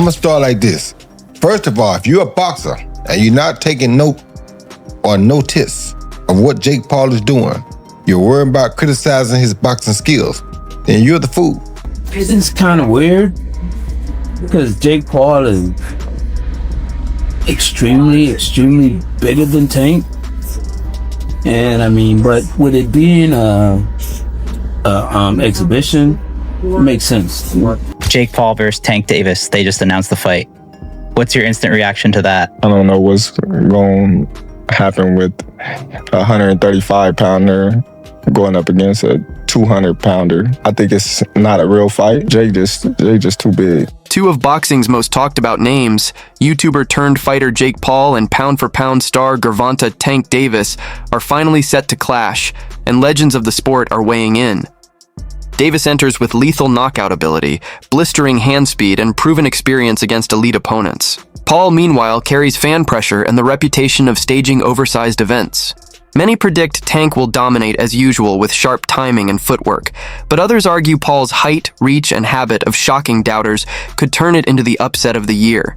I'm gonna start like this. First of all, if you're a boxer and you're not taking note or notice of what Jake Paul is doing, you're worried about criticizing his boxing skills, then you're the fool. It's kind of weird because Jake Paul is extremely bigger than Tank. And I mean, but with it being a exhibition, it makes sense. Jake Paul versus Tank Davis, they just announced the fight. What's your instant reaction to that? I don't know what's going to happen with a 135-pounder going up against a 200-pounder. I think it's not a real fight. Jake just too big. Two of boxing's most talked about names, YouTuber-turned-fighter Jake Paul and pound-for-pound star Gervonta Tank Davis, are finally set to clash, and legends of the sport are weighing in. Davis enters with lethal knockout ability, blistering hand speed, and proven experience against elite opponents. Paul, meanwhile, carries fan pressure and the reputation of staging oversized events. Many predict Tank will dominate as usual with sharp timing and footwork, but others argue Paul's height, reach, and habit of shocking doubters could turn it into the upset of the year.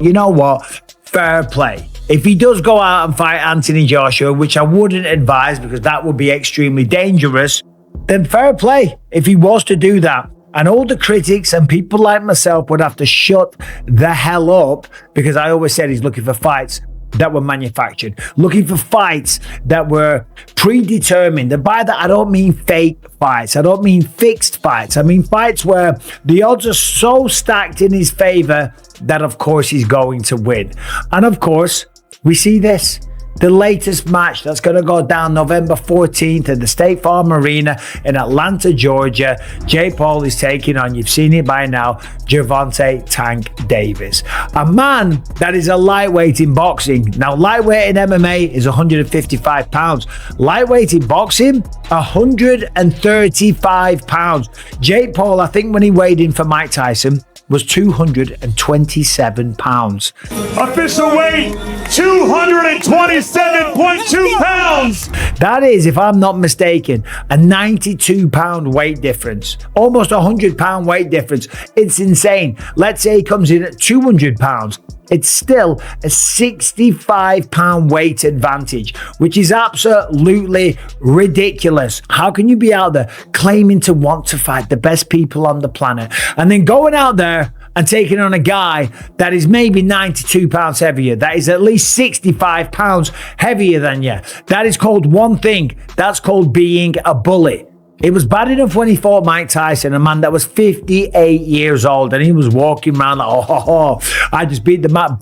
You know what? Fair play. If he does go out and fight Anthony Joshua, which I wouldn't advise because that would be extremely dangerous, then fair play if he was to do that. And all the critics and people like myself would have to shut the hell up, because I always said he's looking for fights that were manufactured, looking for fights that were predetermined. And by that, I don't mean fake fights. I don't mean fixed fights. I mean fights where the odds are so stacked in his favor that, of course, he's going to win. And of course, we see this. The latest match that's going to go down November 14th at the State Farm Arena in Atlanta, Georgia. Jake Paul is taking on, you've seen it by now, Gervonta Tank Davis. A man that is a lightweight in boxing. Now, lightweight in MMA is 155 pounds. Lightweight in boxing, 135 pounds. Jake Paul, I think when he weighed in for Mike Tyson, was 227 pounds. Official weight, 227.2 pounds. That is, if I'm not mistaken, a 92 pound weight difference. Almost a 100 pound weight difference. It's insane. Let's say he comes in at 200 pounds. It's still a 65 pound weight advantage, which is absolutely ridiculous. How can you be out there claiming to want to fight the best people on the planet and then going out there and taking on a guy that is maybe 92 pounds heavier, that is at least 65 pounds heavier than you? That is called one thing. That's called being a bully. It was bad enough when he fought Mike Tyson, a man that was 58 years old, and he was walking around like, I just beat the man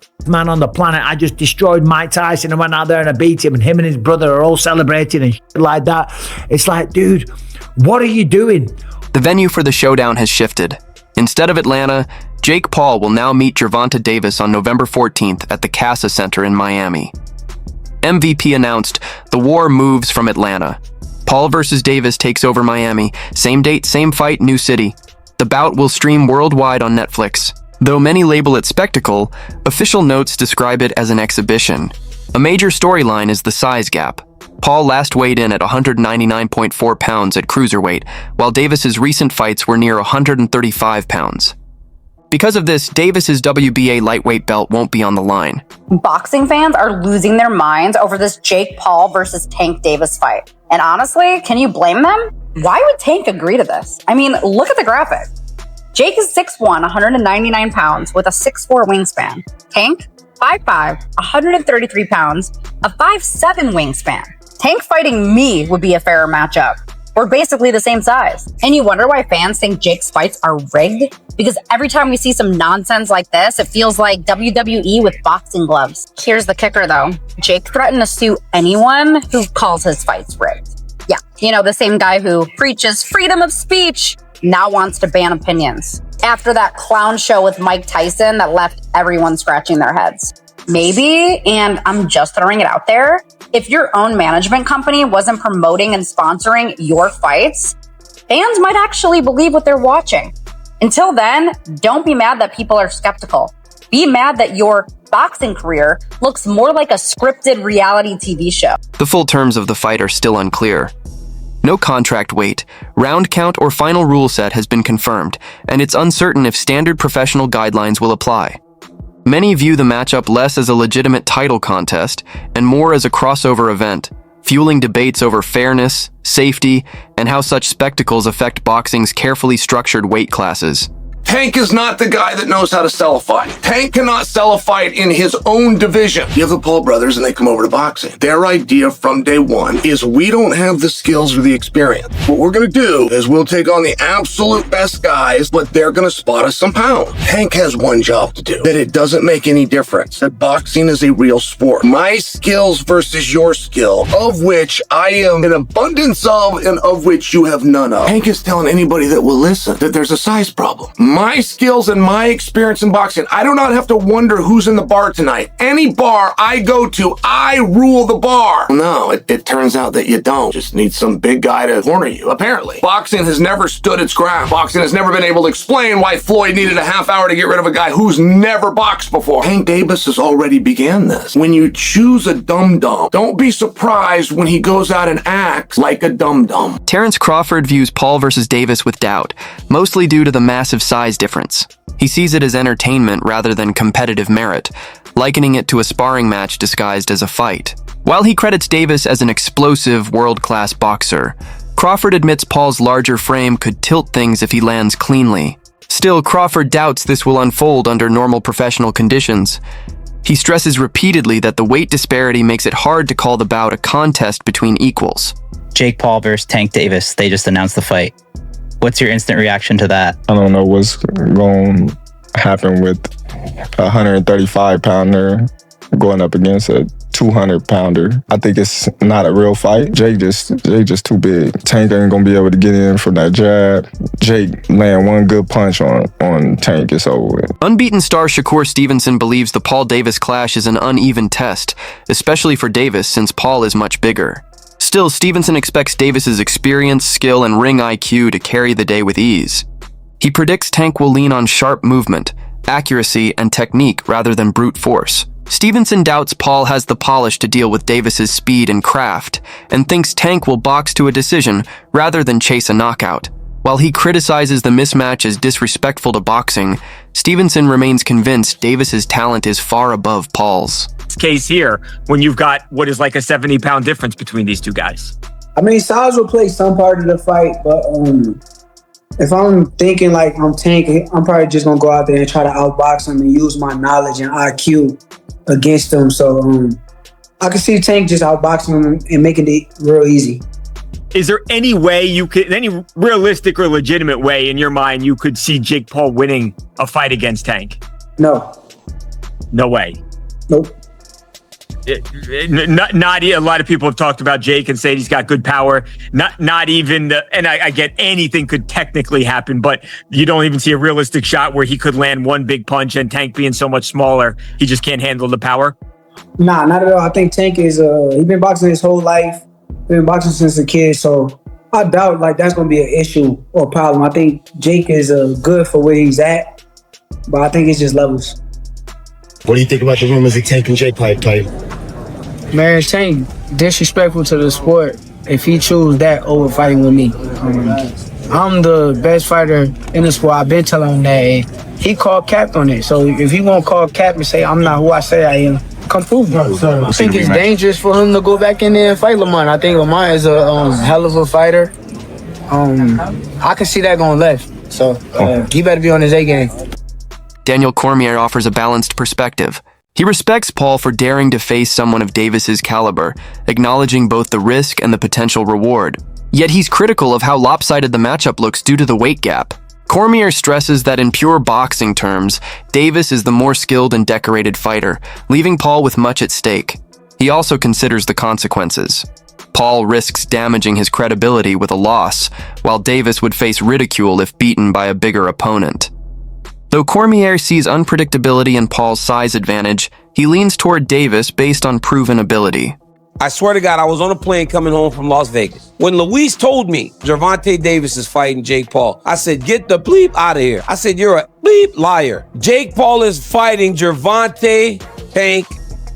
on the planet. I just destroyed Mike Tyson and went out there and I beat him, and him and his brother are all celebrating and shit like that. It's like, dude, what are you doing? The venue for the showdown has shifted. Instead of Atlanta, Jake Paul will now meet Gervonta Davis on November 14th at the Kaseya Center in Miami. MVP announced the war moves from Atlanta. Paul versus Davis takes over Miami. Same date, same fight, new city. The bout will stream worldwide on Netflix. Though many label it spectacle, official notes describe it as an exhibition. A major storyline is the size gap. Paul last weighed in at 199.4 pounds at cruiserweight, while Davis's recent fights were near 135 pounds. Because of this, Davis's WBA lightweight belt won't be on the line. Boxing fans are losing their minds over this Jake Paul versus Tank Davis fight. And honestly, can you blame them? Why would Tank agree to this? I mean, look at the graphic. Jake is 6'1", 199 pounds with a 6'4" wingspan. Tank, 5'5", 133 pounds, a 5'7" wingspan. Tank fighting me would be a fairer matchup. We're basically the same size. And you wonder why fans think Jake's fights are rigged? Because every time we see some nonsense like this, it feels like WWE with boxing gloves. Here's the kicker though. Jake threatened to sue anyone who calls his fights rigged. Yeah, you know, the same guy who preaches freedom of speech now wants to ban opinions. After that clown show with Mike Tyson that left everyone scratching their heads. Maybe, and I'm just throwing it out there, if your own management company wasn't promoting and sponsoring your fights, fans might actually believe what they're watching. Until then, don't be mad that people are skeptical. Be mad that your boxing career looks more like a scripted reality TV show. The full terms of the fight are still unclear. No contract weight, round count, or final rule set has been confirmed, and it's uncertain if standard professional guidelines will apply. Many view the matchup less as a legitimate title contest and more as a crossover event, fueling debates over fairness, safety, and how such spectacles affect boxing's carefully structured weight classes. Tank is not the guy that knows how to sell a fight. Tank cannot sell a fight in his own division. You have the Paul brothers and they come over to boxing. Their idea from day one is we don't have the skills or the experience. What we're going to do is we'll take on the absolute best guys, but they're going to spot us some pounds. Tank has one job to do, that it doesn't make any difference, that boxing is a real sport. My skills versus your skill, of which I am an abundance of and of which you have none of. Tank is telling anybody that will listen that there's a size problem. My skills and my experience in boxing, I do not have to wonder who's in the bar tonight. Any bar I go to, I rule the bar. No, it turns out that you don't. Just need some big guy to corner you, apparently. Boxing has never stood its ground. Boxing has never been able to explain why Floyd needed a half hour to get rid of a guy who's never boxed before. Tank Davis has already began this. When you choose a dum-dum, don't be surprised when he goes out and acts like a dum-dum. Terrence Crawford views Paul versus Davis with doubt, mostly due to the massive size difference. He sees it as entertainment rather than competitive merit, likening it to a sparring match disguised as a fight. While he credits Davis as an explosive, world-class boxer, Crawford admits Paul's larger frame could tilt things if he lands cleanly. Still, Crawford doubts this will unfold under normal professional conditions. He stresses repeatedly that the weight disparity makes it hard to call the bout a contest between equals. Jake Paul versus Tank Davis, they just announced the fight. What's your instant reaction to that? I don't know what's going to happen with a 135-pounder going up against a 200-pounder. I think it's not a real fight. Jake just too big. Tank ain't gonna be able to get in from that jab. Jake land one good punch on Tank, it's over with. Unbeaten star Shakur Stevenson believes the Paul Davis clash is an uneven test, especially for Davis since Paul is much bigger. Still, Stevenson expects Davis's experience, skill, and ring IQ to carry the day with ease. He predicts Tank will lean on sharp movement, accuracy, and technique rather than brute force. Stevenson doubts Paul has the polish to deal with Davis's speed and craft, and thinks Tank will box to a decision rather than chase a knockout. While he criticizes the mismatch as disrespectful to boxing, Stevenson remains convinced Davis's talent is far above Paul's. Case here when you've got what is like a 70-pound difference between these two guys. I mean, size will play some part of the fight, but if I'm thinking like I'm Tank, I'm probably just gonna go out there and try to outbox him and use my knowledge and IQ against him. So I can see Tank just outboxing him and making it real easy. Is there any way you could, any realistic or legitimate way in your mind you could see Jake Paul winning a fight against Tank? No. No way. Nope. Not a lot of people have talked about Jake and said he's got good power. Not even and I get anything could technically happen, but you don't even see a realistic shot where he could land one big punch and Tank being so much smaller, he just can't handle the power. Nah, not at all. I think Tank is he's been boxing his whole life. Been boxing since a kid, so I doubt like that's gonna be an issue or a problem. I think Jake is good for where he's at, but I think it's just levels. What do you think about the rumors of Tank and Jake fight? Man, Tank disrespectful to the sport if he choose that over fighting with me. I'm the best fighter in the sport. I've been telling him that, and he called cap on it. So if he won't call cap and say I'm not who I say I am, come prove it. I think it's dangerous for him to go back in there and fight Lamont. I think Lamont is a hell of a fighter. I can see that going left. So he better be on his A game. Daniel Cormier offers a balanced perspective. He respects Paul for daring to face someone of Davis's caliber, acknowledging both the risk and the potential reward. Yet he's critical of how lopsided the matchup looks due to the weight gap. Cormier stresses that in pure boxing terms, Davis is the more skilled and decorated fighter, leaving Paul with much at stake. He also considers the consequences. Paul risks damaging his credibility with a loss, while Davis would face ridicule if beaten by a bigger opponent. Though Cormier sees unpredictability in Paul's size advantage, he leans toward Davis based on proven ability. I swear to God, I was on a plane coming home from Las Vegas. When Luis told me Gervonta Davis is fighting Jake Paul, I said, get the bleep out of here. I said, you're a bleep liar. Jake Paul is fighting Gervonta Tank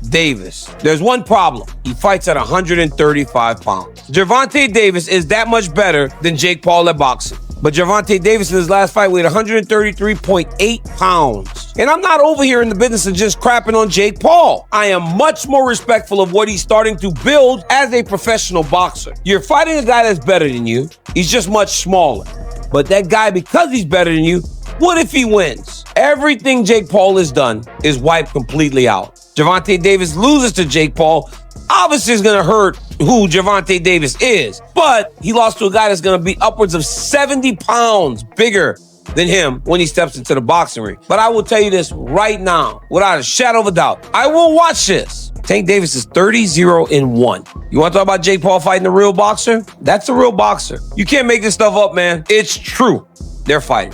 Davis. There's one problem. He fights at 135 pounds. Gervonta Davis is that much better than Jake Paul at boxing. But Gervonta Davis in his last fight weighed 133.8 pounds. And I'm not over here in the business of just crapping on Jake Paul. I am much more respectful of what he's starting to build as a professional boxer. You're fighting a guy that's better than you. He's just much smaller. But that guy, because he's better than you, what if he wins? Everything Jake Paul has done is wiped completely out. Gervonta Davis loses to Jake Paul. Obviously, it's going to hurt who Gervonta Davis is. But he lost to a guy that's going to be upwards of 70 pounds bigger than him when he steps into the boxing ring. But I will tell you this right now, without a shadow of a doubt. I will watch this. Tank Davis is 30-0-1. You want to talk about Jake Paul fighting a real boxer? That's a real boxer. You can't make this stuff up, man. It's true. They're fighting.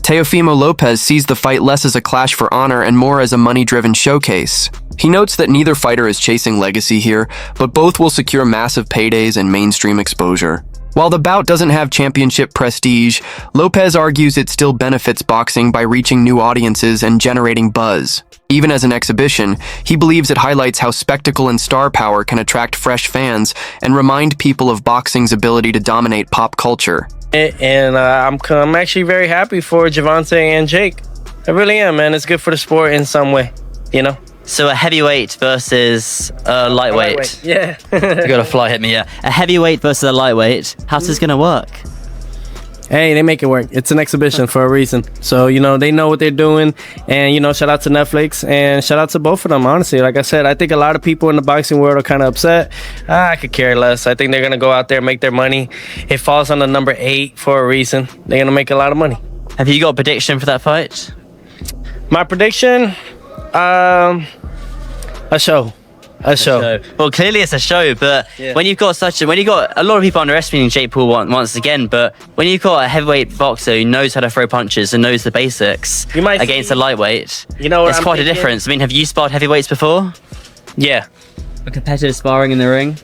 Teofimo Lopez sees the fight less as a clash for honor and more as a money-driven showcase. He notes that neither fighter is chasing legacy here, but both will secure massive paydays and mainstream exposure. While the bout doesn't have championship prestige, Lopez argues it still benefits boxing by reaching new audiences and generating buzz. Even as an exhibition, he believes it highlights how spectacle and star power can attract fresh fans and remind people of boxing's ability to dominate pop culture. And I'm actually very happy for Gervonta and Jake. I really am, man. It's good for the sport in some way, you know? So a heavyweight versus a lightweight. Yeah. You got a fly hit me, yeah. A heavyweight versus a lightweight. How's this going to work? Hey, they make it work. It's an exhibition for a reason. So, you know, they know what they're doing. And, you know, shout out to Netflix and shout out to both of them, honestly. Like I said, I think a lot of people in the boxing world are kind of upset. I could care less. I think they're going to go out there and make their money. It falls on the number 8 for a reason. They're going to make a lot of money. Have you got a prediction for that fight? My prediction? A show. Well, clearly it's a show, but when you've got a lot of people underestimating Jake Paul once again, but when you've got a heavyweight boxer who knows how to throw punches and knows the basics against a lightweight, it's quite a difference. I mean, have you sparred heavyweights before? Yeah. A competitive sparring in the ring?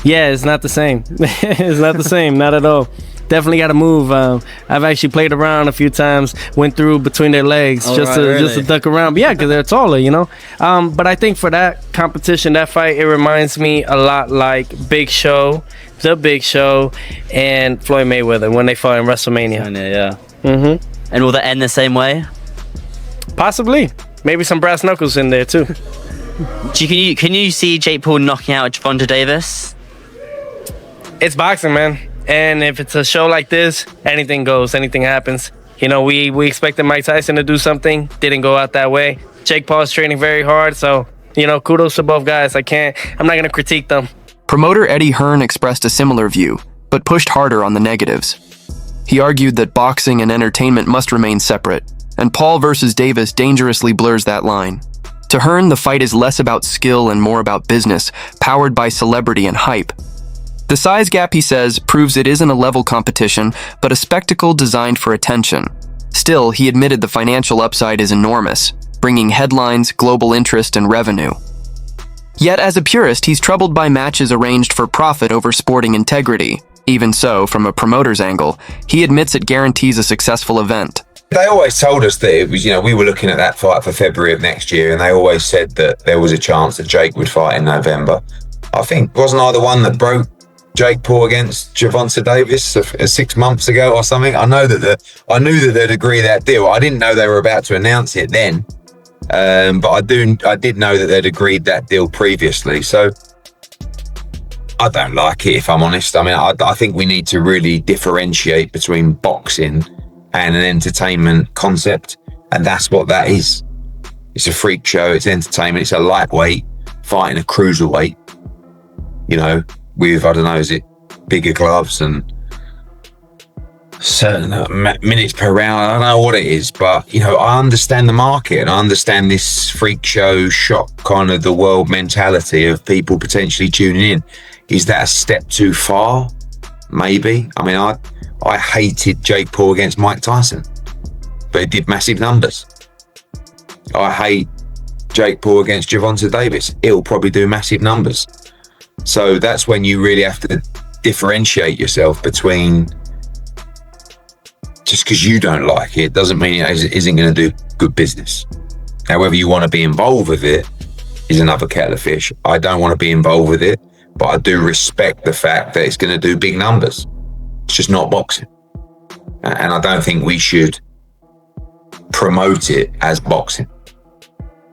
Yeah, it's not the same. It's not the same, not at all. Definitely got to move. I've actually played around a few times, went through between their legs just to duck around. But yeah, because they're taller, you know. But I think for that competition, that fight, it reminds me a lot like The Big Show, and Floyd Mayweather when they fought in WrestleMania. Yeah. Mm-hmm. And will that end the same way? Possibly. Maybe some brass knuckles in there too. Can you see Jake Paul knocking out Gervonta Davis? It's boxing, man. And if it's a show like this, anything goes, anything happens. You know, we expected Mike Tyson to do something, didn't go out that way. Jake Paul's training very hard, so, you know, kudos to both guys. I'm not going to critique them. Promoter Eddie Hearn expressed a similar view, but pushed harder on the negatives. He argued that boxing and entertainment must remain separate, and Paul versus Davis dangerously blurs that line. To Hearn, the fight is less about skill and more about business, powered by celebrity and hype. The size gap, he says, proves it isn't a level competition, but a spectacle designed for attention. Still, he admitted the financial upside is enormous, bringing headlines, global interest, and revenue. Yet, as a purist, he's troubled by matches arranged for profit over sporting integrity. Even so, from a promoter's angle, he admits it guarantees a successful event. They always told us that it was, we were looking at that fight for February of next year, and they always said that there was a chance that Jake would fight in November. I think, wasn't I the one that broke Jake Paul against Gervonta Davis 6 months ago or something? I knew that they'd agree that deal. I didn't know they were about to announce it then, but I did know that they'd agreed that deal previously. So I don't like it, if I'm honest. I mean, I think we need to really differentiate between boxing and an entertainment concept, and that's what that is. It's a freak show. It's entertainment. It's a lightweight fighting a cruiserweight. With, I don't know, is it bigger gloves and certain minutes per round? I don't know what it is, but, I understand the market and I understand this freak show shock kind of the world mentality of people potentially tuning in. Is that a step too far? Maybe. I mean, I hated Jake Paul against Mike Tyson, but it did massive numbers. I hate Jake Paul against Gervonta Davis. It'll probably do massive numbers. So that's when you really have to differentiate yourself between, just because you don't like it doesn't mean it isn't going to do good business. Now, whether you want to be involved with it is another kettle of fish. I don't want to be involved with it, but I do respect the fact that it's going to do big numbers. It's just not boxing. And I don't think we should promote it as boxing.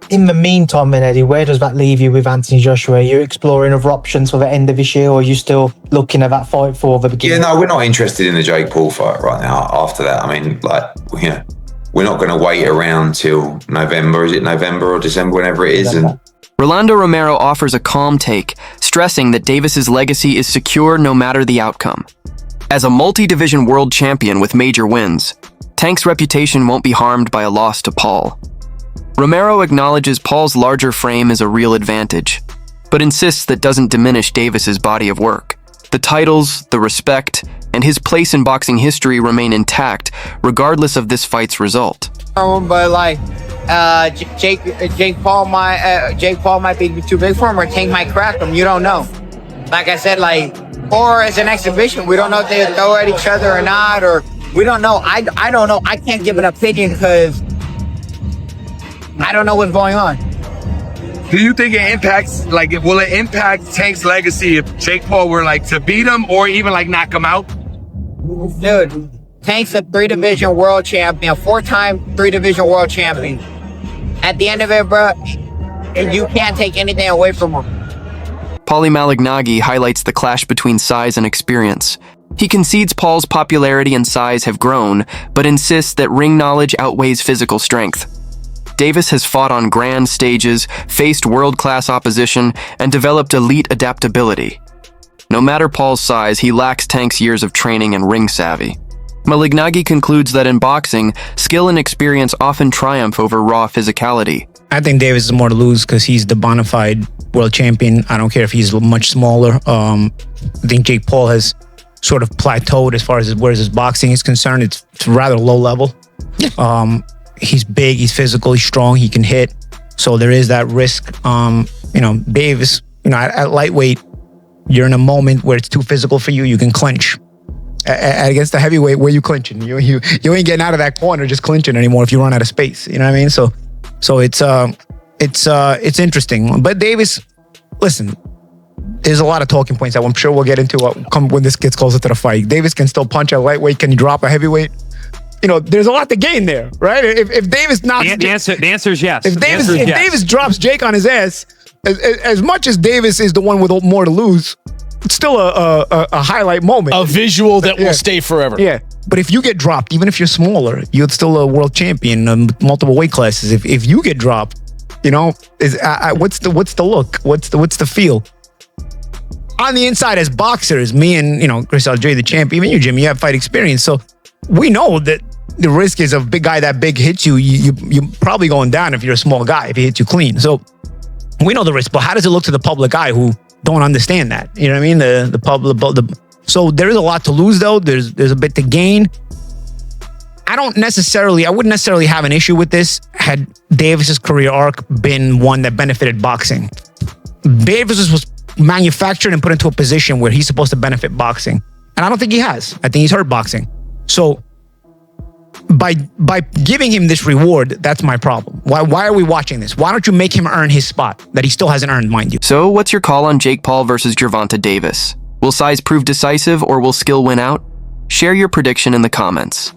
In the meantime, then, Eddie, where does that leave you with Anthony Joshua? Are you exploring other options for the end of this year, or are you still looking at that fight for the beginning? Yeah, no, we're not interested in the Jake Paul fight right now. After that, I mean, like, we're not going to wait around till November. Is it November or December, whenever it is? And Rolando Romero offers a calm take, stressing that Davis's legacy is secure no matter the outcome. As a multi-division world champion with major wins, Tank's reputation won't be harmed by a loss to Paul. Romero acknowledges Paul's larger frame is a real advantage, but insists that doesn't diminish Davis's body of work. The titles, the respect, and his place in boxing history remain intact, regardless of this fight's result. But like, Jake Paul might be too big for him, or Tank might crack him. You don't know. Like I said, like, or as an exhibition, we don't know if they throw at each other or not, or we don't know. I don't know. I can't give an opinion because I don't know what's going on. Do you think it impacts, like, will it impact Tank's legacy if Jake Paul were, like, to beat him or even, like, knock him out? Dude, Tank's a 3-division world champion, 4-time 3-division world champion. At the end of it, bro, you can't take anything away from him. Paulie Malignaggi highlights the clash between size and experience. He concedes Paul's popularity and size have grown, but insists that ring knowledge outweighs physical strength. Davis has fought on grand stages, faced world-class opposition, and developed elite adaptability. No matter Paul's size, he lacks Tank's years of training and ring savvy. Malignaggi concludes that in boxing, skill and experience often triumph over raw physicality. I think Davis is more to lose because he's the bona fide world champion. I don't care if he's much smaller. I think Jake Paul has sort of plateaued as far as where his boxing is concerned. It's rather low level. He's big, he's physical, he's strong, he can hit. So there is that risk. Davis, at lightweight, you're in a moment where it's too physical for you, you can clinch. Against the heavyweight, where you clinching? You ain't getting out of that corner just clinching anymore if you run out of space. You know what I mean? So it's interesting. But Davis, listen, there's a lot of talking points that I'm sure we'll get into when this gets closer to the fight. Davis can still punch at lightweight. Can he drop a heavyweight? There's a lot to gain there, right? If Davis knocks... The answer is yes. If Davis drops Jake on his ass, as much as Davis is the one with more to lose, it's still a highlight moment. A visual that will stay forever. Yeah. But if you get dropped, even if you're smaller, you're still a world champion in multiple weight classes. If you get dropped, what's the look? What's the feel? On the inside, as boxers, me and Chris Algieri, the champ, even you, Jimmy, you have fight experience, so we know that the risk is a big guy that big hits you. You're probably going down if you're a small guy, if he hits you clean. So we know the risk, but how does it look to the public eye who don't understand that? You know what I mean? The public. So there is a lot to lose, though. There's a bit to gain. I wouldn't necessarily have an issue with this had Davis's career arc been one that benefited boxing. Davis was manufactured and put into a position where he's supposed to benefit boxing. And I don't think he has. I think he's hurt boxing. So by giving him this reward, that's my problem. Why are we watching this? Why don't you make him earn his spot that he still hasn't earned, mind you? So what's your call on Jake Paul versus Gervonta Davis? Will size prove decisive or will skill win out? Share your prediction in the comments.